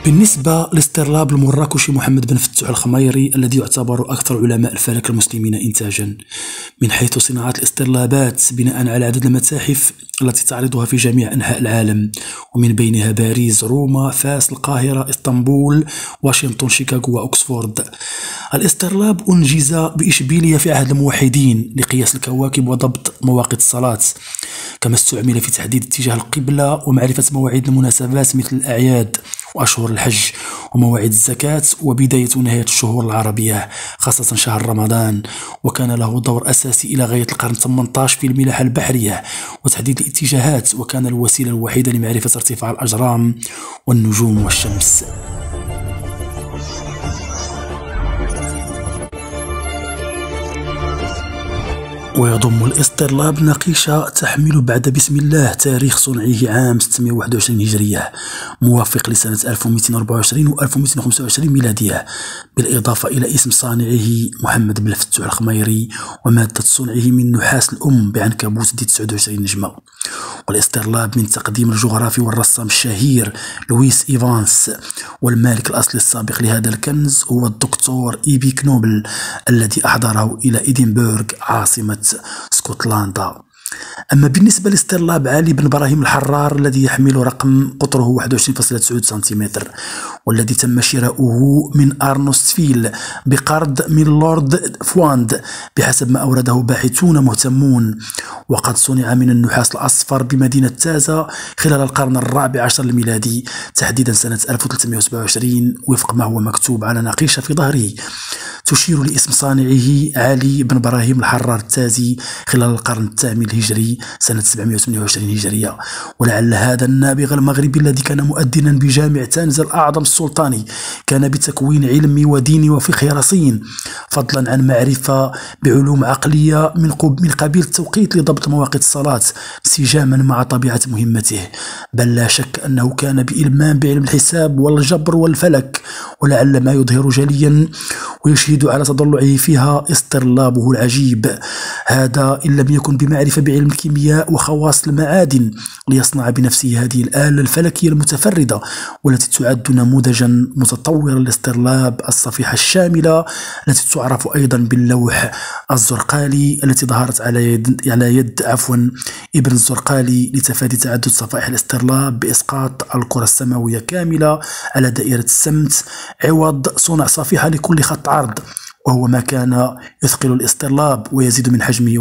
بالنسبة لاسترلاب المراكشي محمد بن فتوح الخميري الذي يعتبر أكثر علماء الفلك المسلمين إنتاجا من حيث صناعة الاسترلابات بناء على عدد المتاحف التي تعرضها في جميع أنحاء العالم، ومن بينها باريس، روما، فاس، القاهرة، اسطنبول، واشنطن، شيكاغو وأكسفورد. الاسترلاب أنجز بإشبيلية في عهد الموحدين لقياس الكواكب وضبط مواقيت الصلاة، كما استعمل في تحديد اتجاه القبلة ومعرفة مواعيد المناسبات مثل الأعياد وأشهر الحج ومواعيد الزكاة وبداية ونهاية الشهور العربية خاصة شهر رمضان. وكان له دور أساسي إلى غاية القرن 18 في الملاحة البحرية وتحديد الاتجاهات، وكان الوسيلة الوحيدة لمعرفة ارتفاع الأجرام والنجوم والشمس. ويضم الاسترلاب نقيشة تحمل بعد بسم الله تاريخ صنعه عام 621 هجرية موافق لسنة 1224 و 1225 ميلادية، بالإضافة إلى اسم صانعه محمد بن فتوح الخميري ومادة صنعه من نحاس الأم بعنكبوت دي 29 نجمة. والاسترلاب من تقديم الجغرافي والرسام الشهير لويس إيفانس، والمالك الأصلي السابق لهذا الكنز هو الدكتور إيبي كنوبل الذي أحضره إلى إدنبرغ عاصمة اسكتلندا. أما بالنسبة لاسترلاب علي بن إبراهيم الحرار الذي يحمل رقم قطره 21.9 سنتيمتر، والذي تم شراؤه من أرنوستفيل بقرض من لورد فواند بحسب ما أورده باحثون مهتمون، وقد صنع من النحاس الأصفر بمدينة تازا خلال القرن الرابع عشر الميلادي، تحديدا سنة 1327 وفق ما هو مكتوب على نقيشة في ظهره تشير لاسم صانعه علي بن إبراهيم الحرار التازي خلال القرن الثامن الهجري سنة 728 هجرية. ولعل هذا النابغة المغربي الذي كان مؤذنا بجامع تانز الأعظم السلطاني كان بتكوين علمي وديني وفقه رصين، فضلا عن معرفة بعلوم عقلية من قبيل التوقيت لضبط مواقيت الصلاة انسجاما مع طبيعة مهمته، بل لا شك أنه كان بإلمام بعلم الحساب والجبر والفلك. ولعل ما يظهر جليا ويشهد على تضلعه فيها استرلابه العجيب هذا إن لم يكن بمعرفة بعلم الكيمياء وخواص المعادن ليصنع بنفسه هذه الآلة الفلكية المتفردة، والتي تعد نموذجا متطورا لاسترلاب الصفيحة الشاملة التي تعرف أيضا باللوح الزرقالي، التي ظهرت على يد ابن الزرقالي لتفادي تعدد صفائح الاسترلاب بإسقاط الكرة السماوية كاملة على دائرة السمت عوض صنع صفيحة لكل خط عرض، وهو ما كان يثقل الاسترلاب ويزيد من حجمه